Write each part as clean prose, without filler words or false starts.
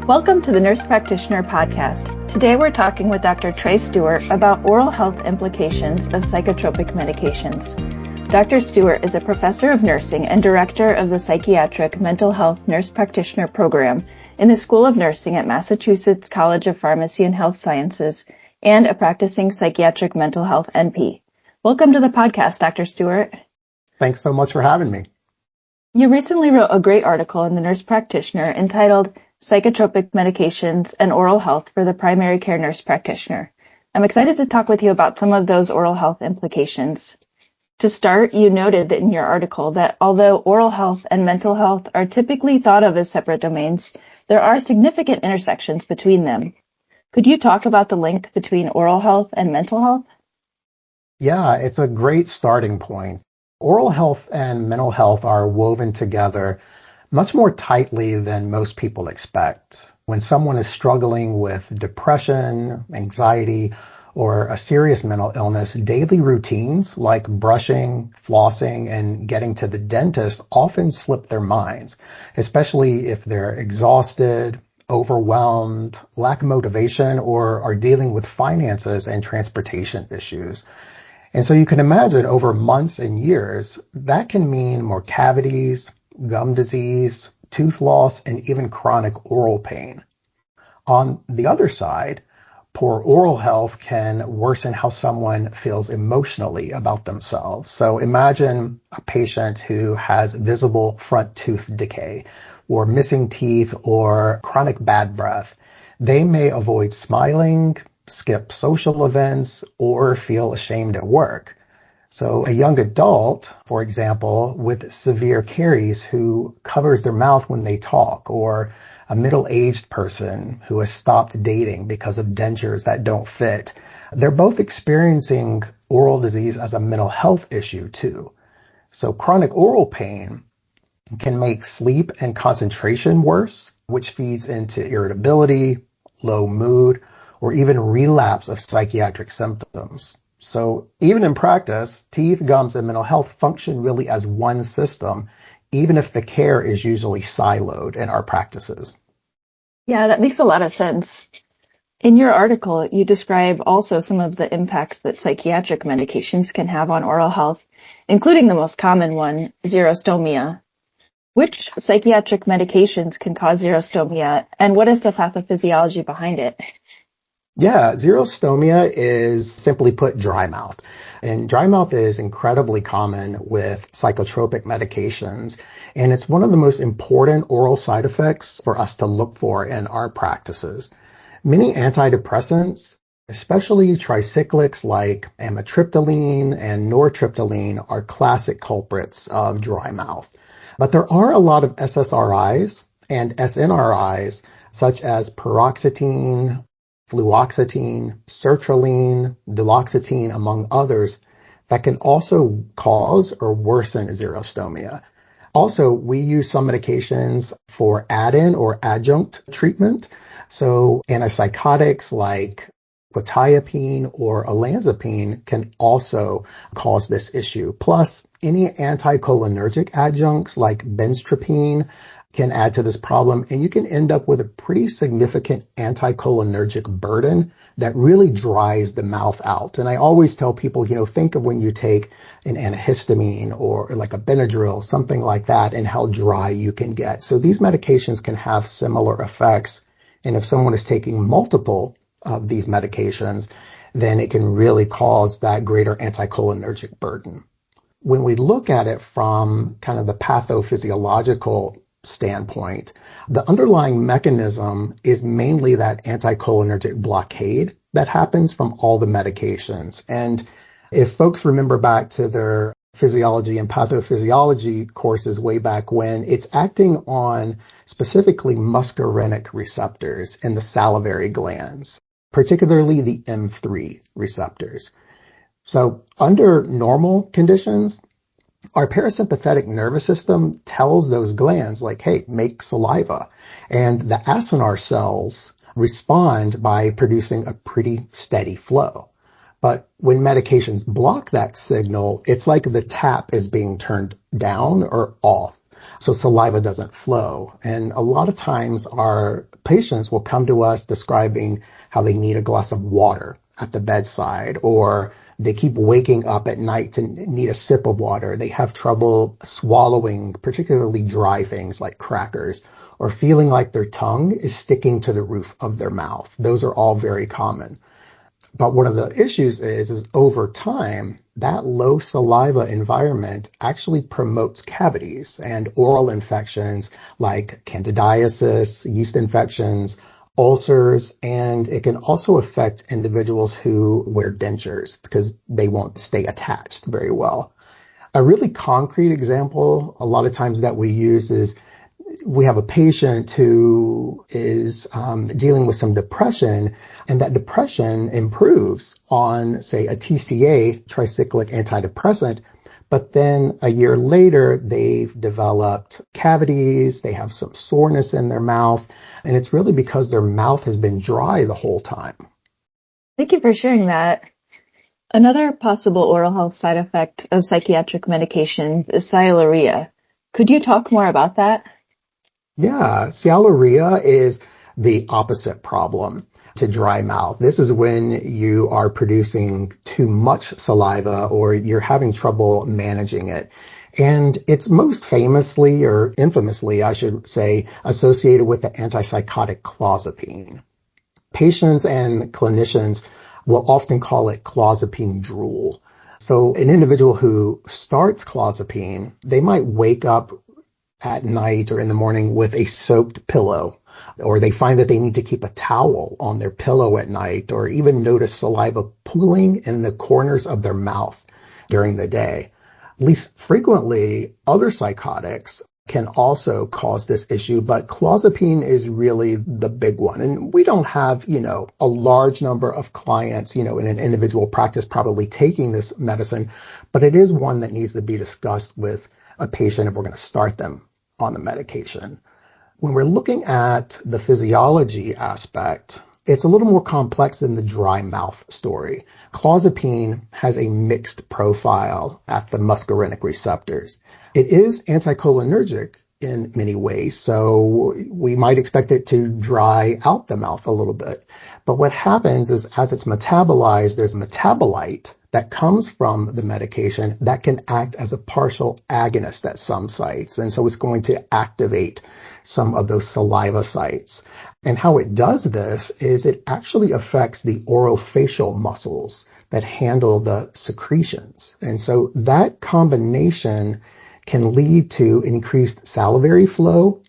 Welcome to the Nurse Practitioner Podcast. Today we're talking with Dr. Trae Stewart about oral health implications of psychotropic medications. Dr. Stewart is a professor of nursing and director of the Psychiatric Mental Health Nurse Practitioner Program in the School of Nursing at Massachusetts College of Pharmacy and Health Sciences and a practicing psychiatric mental health NP. Welcome to the podcast, Dr. Stewart. Thanks so much for having me. You recently wrote a great article in the Nurse Practitioner entitled Psychotropic Medications and Oral Health for the Primary Care Nurse Practitioner. I'm excited to talk with you about some of those oral health implications. To start, you noted that in your article that although oral health and mental health are typically thought of as separate domains, there are significant intersections between them. Could you talk about the link between oral health and mental health? Yeah, it's a great starting point. Oral health and mental health are woven together much more tightly than most people expect. When someone is struggling with depression, anxiety, or a serious mental illness, daily routines like brushing, flossing, and getting to the dentist often slip their minds, especially if they're exhausted, overwhelmed, lack motivation, or are dealing with finances and transportation issues. And so you can imagine over months and years, that can mean more cavities, gum disease, tooth loss, and even chronic oral pain. On the other side, poor oral health can worsen how someone feels emotionally about themselves. So imagine a patient who has visible front tooth decay or missing teeth or chronic bad breath. They may avoid smiling, skip social events, or feel ashamed at work. So a young adult, for example, with severe caries who covers their mouth when they talk, or a middle-aged person who has stopped dating because of dentures that don't fit, they're both experiencing oral disease as a mental health issue too. So chronic oral pain can make sleep and concentration worse, which feeds into irritability, low mood, or even relapse of psychiatric symptoms. So even in practice, teeth, gums, and mental health function really as one system, even if the care is usually siloed in our practices. Yeah, that makes a lot of sense. In your article, you describe also some of the impacts that psychiatric medications can have on oral health, including the most common one, xerostomia. Which psychiatric medications can cause xerostomia, and what is the pathophysiology behind it? Yeah, xerostomia is simply put dry mouth. And dry mouth is incredibly common with psychotropic medications. And it's one of the most important oral side effects for us to look for in our practices. Many antidepressants, especially tricyclics like amitriptyline and nortriptyline, are classic culprits of dry mouth. But there are a lot of SSRIs and SNRIs, such as paroxetine, fluoxetine, sertraline, duloxetine, among others, that can also cause or worsen xerostomia. Also, we use some medications for add-in or adjunct treatment. So antipsychotics like quetiapine or olanzapine can also cause this issue. Plus, any anticholinergic adjuncts like benztropine can add to this problem, and you can end up with a pretty significant anticholinergic burden that really dries the mouth out. And I always tell people, think of when you take an antihistamine or like a Benadryl, something like that, and how dry you can get. So these medications can have similar effects. And if someone is taking multiple of these medications, then it can really cause that greater anticholinergic burden. When we look at it from kind of the pathophysiological standpoint, the underlying mechanism is mainly that anticholinergic blockade that happens from all the medications. And if folks remember back to their physiology and pathophysiology courses way back when, it's acting on specifically muscarinic receptors in the salivary glands, particularly the M3 receptors. So under normal conditions, our parasympathetic nervous system tells those glands like, hey, make saliva. And the acinar cells respond by producing a pretty steady flow. But when medications block that signal, it's like the tap is being turned down or off. so saliva doesn't flow. And a lot of times our patients will come to us describing how they need a glass of water at the bedside, or they keep waking up at night to need a sip of water. They have trouble swallowing, particularly dry things like crackers, or feeling like their tongue is sticking to the roof of their mouth. Those are all very common. But one of the issues is over time, that low saliva environment actually promotes cavities and oral infections like candidiasis, yeast infections, ulcers, and it can also affect individuals who wear dentures because they won't stay attached very well. A really concrete example a lot of times that we use is we have a patient who is dealing with some depression, and that depression improves on, say, a TCA, tricyclic antidepressant, but then a year later, they've developed cavities, they have some soreness in their mouth, and it's really because their mouth has been dry the whole time. Thank you for sharing that. Another possible oral health side effect of psychiatric medications is sialorrhea. Could you talk more about that? Yeah, sialorrhea is the opposite problem to dry mouth. This is when you are producing too much saliva or you're having trouble managing it. And it's most famously, or infamously, I should say, associated with the antipsychotic clozapine. Patients and clinicians will often call it clozapine drool. So an individual who starts clozapine, they might wake up at night or in the morning with a soaked pillow, or they find that they need to keep a towel on their pillow at night, or even notice saliva pooling in the corners of their mouth during the day. Least frequently, other psychotics can also cause this issue, but clozapine is really the big one. And we don't have, a large number of clients, in an individual practice probably taking this medicine, but it is one that needs to be discussed with a patient if we're going to start them on the medication. When we're looking at the physiology aspect, it's a little more complex than the dry mouth story. Clozapine has a mixed profile at the muscarinic receptors. It is anticholinergic in many ways, so we might expect it to dry out the mouth a little bit. But what happens is as it's metabolized, there's a metabolite that comes from the medication that can act as a partial agonist at some sites. And so it's going to activate some of those saliva sites. And how it does this is it actually affects the orofacial muscles that handle the secretions. And so that combination can lead to increased salivary flow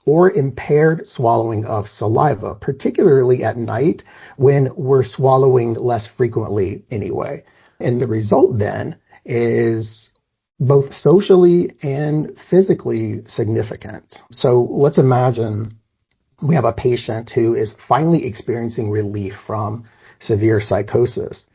or impaired swallowing of saliva, particularly at night when we're swallowing less frequently anyway. And the result then is both socially and physically significant. So let's imagine we have a patient who is finally experiencing relief from severe psychosis,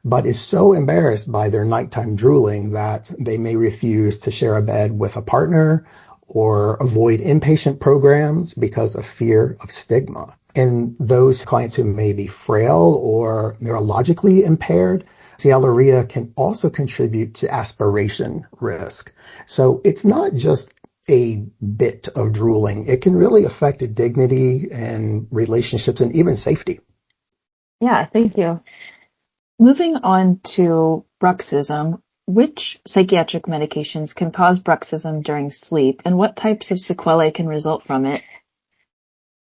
but is so embarrassed by their nighttime drooling that they may refuse to share a bed with a partner or avoid inpatient programs because of fear of stigma. And those clients who may be frail or neurologically impaired, sialorrhea can also contribute to aspiration risk. So it's not just a bit of drooling. It can really affect dignity and relationships and even safety. Yeah, thank you. Moving on to bruxism, which psychiatric medications can cause bruxism during sleep, and what types of sequelae can result from it?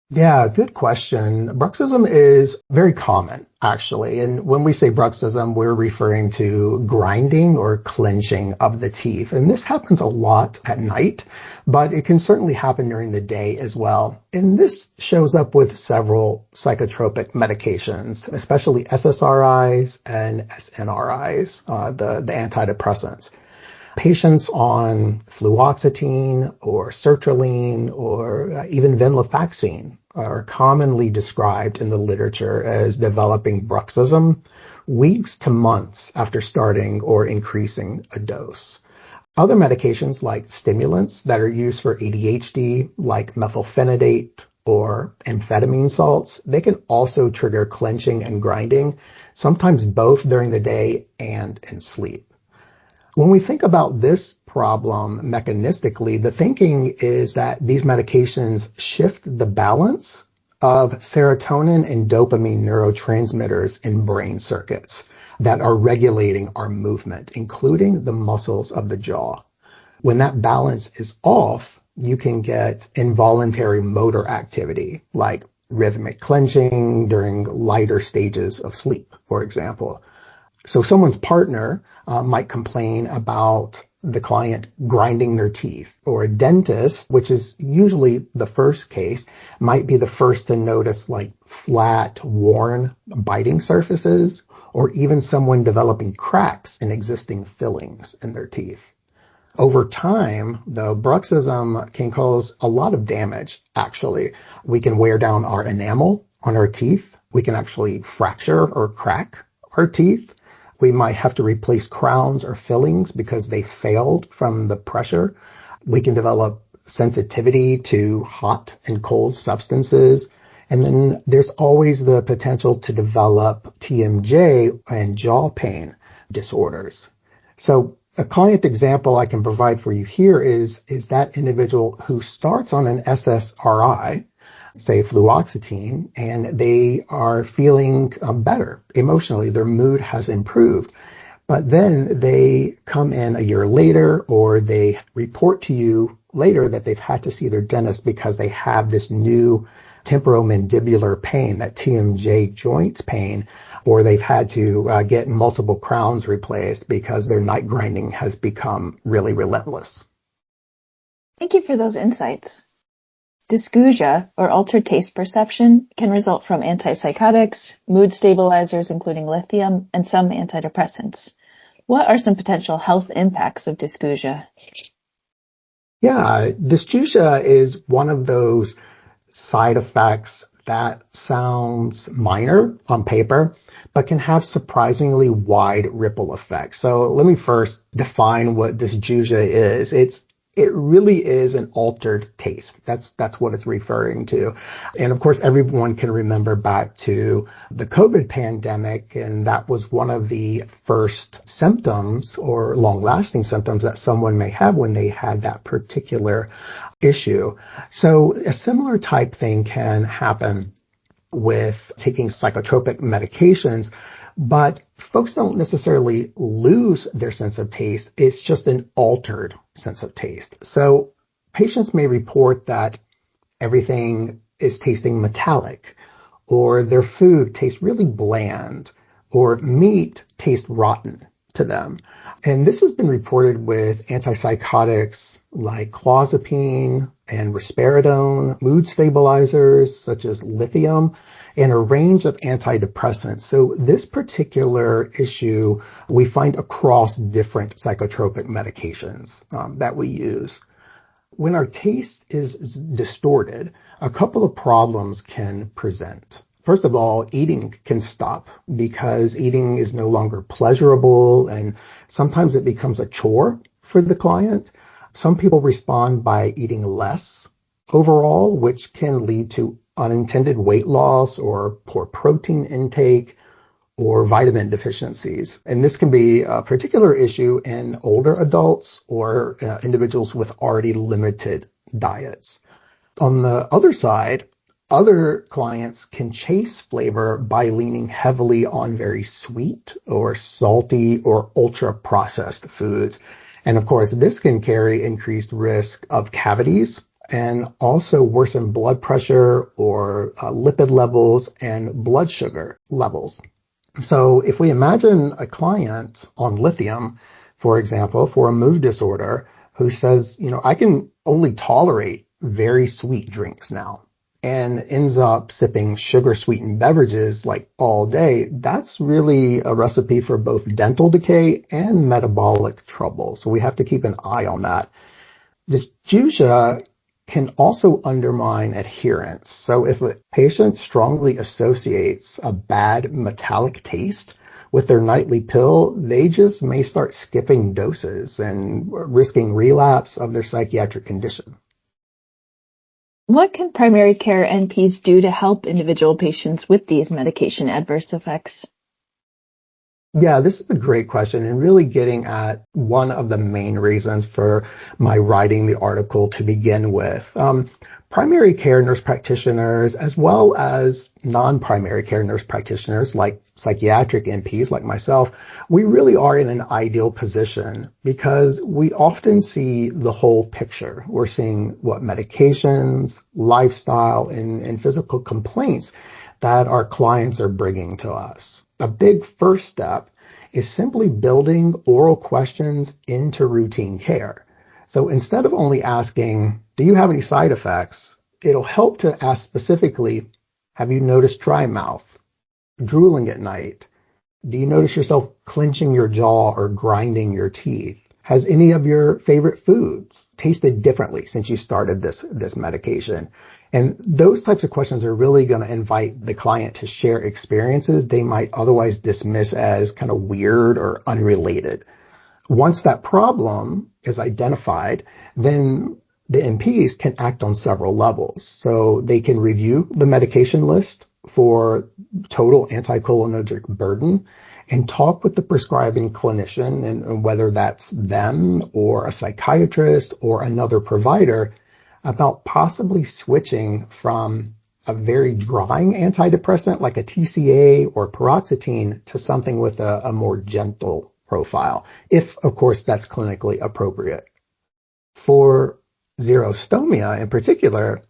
Yeah, good question. Bruxism is very common, actually. And when we say bruxism, we're referring to grinding or clenching of the teeth. And this happens a lot at night, but it can certainly happen during the day as well. And this shows up with several psychotropic medications, especially SSRIs and SNRIs, the antidepressants. Patients on fluoxetine or sertraline or even venlafaxine are commonly described in the literature as developing bruxism weeks to months after starting or increasing a dose. Other medications like stimulants that are used for ADHD, like methylphenidate or amphetamine salts, they can also trigger clenching and grinding, sometimes both during the day and in sleep. When we think about this problem mechanistically, the thinking is that these medications shift the balance of serotonin and dopamine neurotransmitters in brain circuits that are regulating our movement, including the muscles of the jaw. When that balance is off, you can get involuntary motor activity, like rhythmic clenching during lighter stages of sleep, for example. So someone's partner might complain about the client grinding their teeth, or a dentist, which is usually the first case, might be the first to notice like flat, worn biting surfaces, or even someone developing cracks in existing fillings in their teeth. Over time, though, bruxism can cause a lot of damage, actually. We can wear down our enamel on our teeth. We can actually fracture or crack our teeth. We might have to replace crowns or fillings because they failed from the pressure. We can develop sensitivity to hot and cold substances. And then there's always the potential to develop TMJ and jaw pain disorders. So a client example I can provide for you here is that individual who starts on an SSRI, say fluoxetine, and they are feeling better emotionally. Their mood has improved. But then they come in a year later, or they report to you later that they've had to see their dentist because they have this new temporomandibular pain, that TMJ joint pain, or they've had to get multiple crowns replaced because their night grinding has become really relentless. Thank you for those insights. Dysgeusia, or altered taste perception, can result from antipsychotics, mood stabilizers including lithium, and some antidepressants. What are some potential health impacts of dysgeusia? Yeah, dysgeusia is one of those side effects that sounds minor on paper, but can have surprisingly wide ripple effects. So let me first define what dysgeusia is. It really is an altered taste. That's what it's referring to. And of course, everyone can remember back to the COVID pandemic, and that was one of the first symptoms or long-lasting symptoms that someone may have when they had that particular issue. So a similar type thing can happen with taking psychotropic medications, but folks don't necessarily lose their sense of taste. It's just an altered sense of taste. So patients may report that everything is tasting metallic, or their food tastes really bland, or meat tastes rotten to them. And this has been reported with antipsychotics like clozapine and risperidone, mood stabilizers such as lithium, and a range of antidepressants. So this particular issue we find across different psychotropic medications that we use. When our taste is distorted, a couple of problems can present. First of all, eating can stop because eating is no longer pleasurable, and sometimes it becomes a chore for the client. Some people respond by eating less overall, which can lead to unintended weight loss or poor protein intake or vitamin deficiencies. And this can be a particular issue in older adults or individuals with already limited diets. On the other side, other clients can chase flavor by leaning heavily on very sweet or salty or ultra-processed foods. And of course, this can carry increased risk of cavities and also worsen blood pressure or lipid levels and blood sugar levels. So if we imagine a client on lithium, for example, for a mood disorder, who says, I can only tolerate very sweet drinks now, and ends up sipping sugar-sweetened beverages like all day, that's really a recipe for both dental decay and metabolic trouble. So we have to keep an eye on that. Dysgeusia can also undermine adherence. So if a patient strongly associates a bad metallic taste with their nightly pill, they just may start skipping doses and risking relapse of their psychiatric condition. What can primary care NPs do to help individual patients with these medication adverse effects? Yeah, this is a great question and really getting at one of the main reasons for my writing the article to begin with. Primary care nurse practitioners, as well as non-primary care nurse practitioners like psychiatric NPs like myself, we really are in an ideal position because we often see the whole picture. We're seeing what medications, lifestyle, and physical complaints that our clients are bringing to us. A big first step is simply building oral questions into routine care. So instead of only asking, do you have any side effects? It'll help to ask specifically, have you noticed dry mouth, drooling at night? Do you notice yourself clenching your jaw or grinding your teeth? Has any of your favorite foods tasted differently since you started this medication? And those types of questions are really going to invite the client to share experiences they might otherwise dismiss as kind of weird or unrelated. Once that problem is identified, then the NPs can act on several levels. So they can review the medication list for total anticholinergic burden and talk with the prescribing clinician, and whether that's them or a psychiatrist or another provider, about possibly switching from a very drying antidepressant like a TCA or paroxetine to something with a more gentle profile, if, of course, that's clinically appropriate. For xerostomia in particular,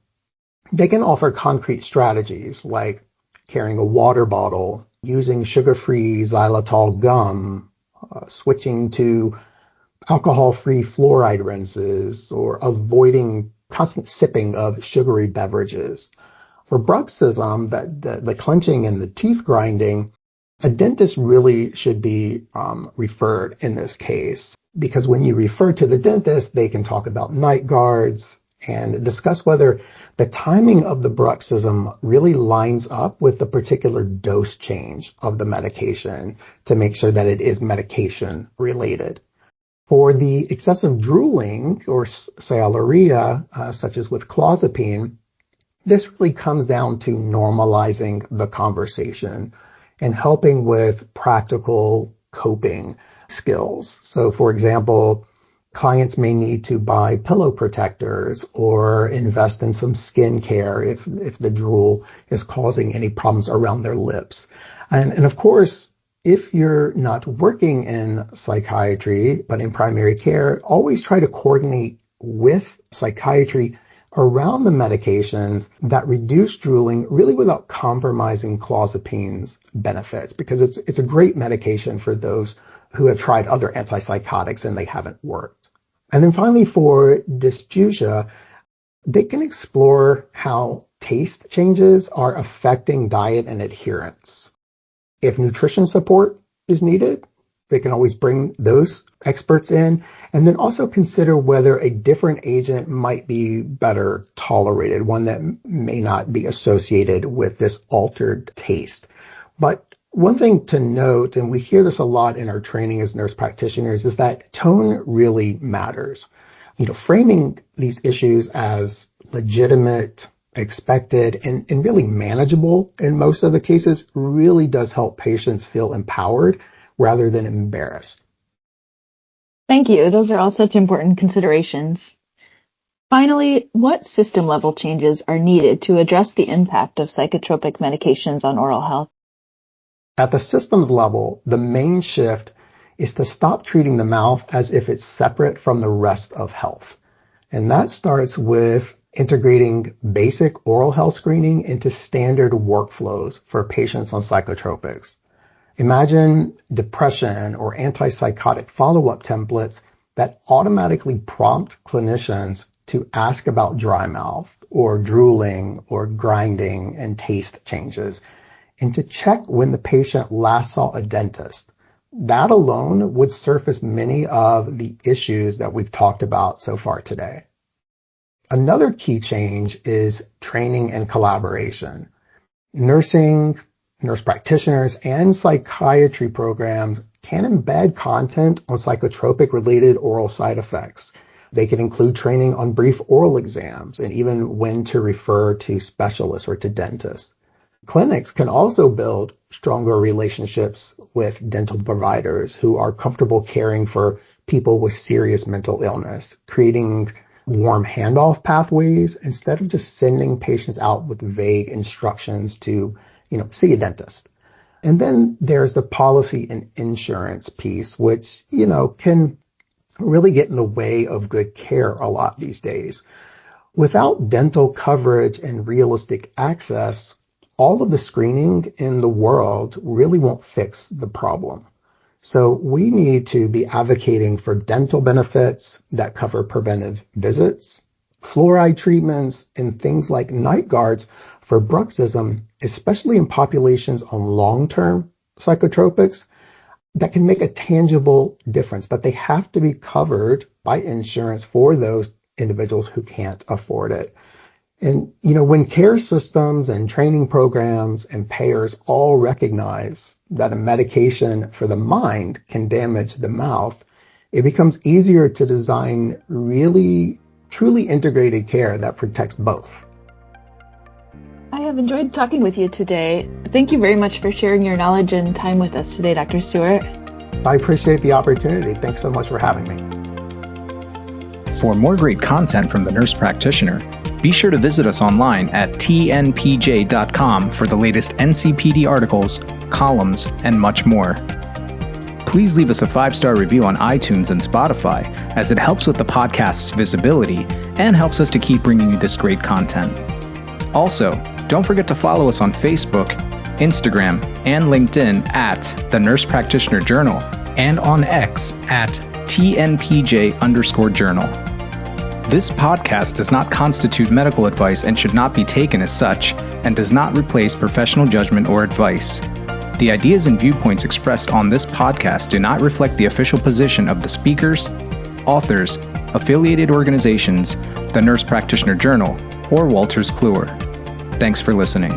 they can offer concrete strategies like carrying a water bottle, using sugar-free xylitol gum, switching to alcohol-free fluoride rinses, or avoiding constant sipping of sugary beverages. For bruxism, the clenching and the teeth grinding, a dentist really should be referred in this case, because when you refer to the dentist, they can talk about night guards and discuss whether the timing of the bruxism really lines up with the particular dose change of the medication to make sure that it is medication related. For the excessive drooling or sialorrhea, such as with clozapine, this really comes down to normalizing the conversation and helping with practical coping skills. So, for example, clients may need to buy pillow protectors or invest in some skin care if the drool is causing any problems around their lips. And of course, if you're not working in psychiatry, but in primary care, always try to coordinate with psychiatry around the medications that reduce drooling, really without compromising clozapine's benefits, because it's a great medication for those who have tried other antipsychotics and they haven't worked. And then finally, for dysgeusia, they can explore how taste changes are affecting diet and adherence. If nutrition support is needed, they can always bring those experts in, and then also consider whether a different agent might be better tolerated, one that may not be associated with this altered taste. But one thing to note, and we hear this a lot in our training as nurse practitioners, is that tone really matters. Framing these issues as legitimate, expected, and really manageable in most of the cases really does help patients feel empowered rather than embarrassed. Thank you. Those are all such important considerations. Finally, what system level changes are needed to address the impact of psychotropic medications on oral health? At the systems level, the main shift is to stop treating the mouth as if it's separate from the rest of health. And that starts with integrating basic oral health screening into standard workflows for patients on psychotropics. Imagine depression or antipsychotic follow-up templates that automatically prompt clinicians to ask about dry mouth or drooling or grinding and taste changes, and to check when the patient last saw a dentist. That alone would surface many of the issues that we've talked about so far today. Another key change is training and collaboration. Nursing, nurse practitioners, and psychiatry programs can embed content on psychotropic-related oral side effects. They can include training on brief oral exams and even when to refer to specialists or to dentists. Clinics can also build stronger relationships with dental providers who are comfortable caring for people with serious mental illness, creating warm handoff pathways instead of just sending patients out with vague instructions to, see a dentist. And then there's the policy and insurance piece, which, can really get in the way of good care a lot these days. Without dental coverage and realistic access, all of the screening in the world really won't fix the problem. So we need to be advocating for dental benefits that cover preventive visits, fluoride treatments, and things like night guards for bruxism, especially in populations on long-term psychotropics that can make a tangible difference, but they have to be covered by insurance for those individuals who can't afford it. And, when care systems and training programs and payers all recognize that a medication for the mind can damage the mouth, it becomes easier to design really, truly integrated care that protects both. I have enjoyed talking with you today. Thank you very much for sharing your knowledge and time with us today, Dr. Stewart. I appreciate the opportunity. Thanks so much for having me. For more great content from the Nurse Practitioner, be sure to visit us online at tnpj.com for the latest NCPD articles, columns, and much more. Please leave us a 5-star review on iTunes and Spotify, as it helps with the podcast's visibility and helps us to keep bringing you this great content. Also, don't forget to follow us on Facebook, Instagram, and LinkedIn at the Nurse Practitioner Journal and on X at TNPJ_journal. This podcast does not constitute medical advice and should not be taken as such, and does not replace professional judgment or advice. The ideas and viewpoints expressed on this podcast do not reflect the official position of the speakers, authors, affiliated organizations, the Nurse Practitioner Journal, or Wolters Kluwer. Thanks for listening.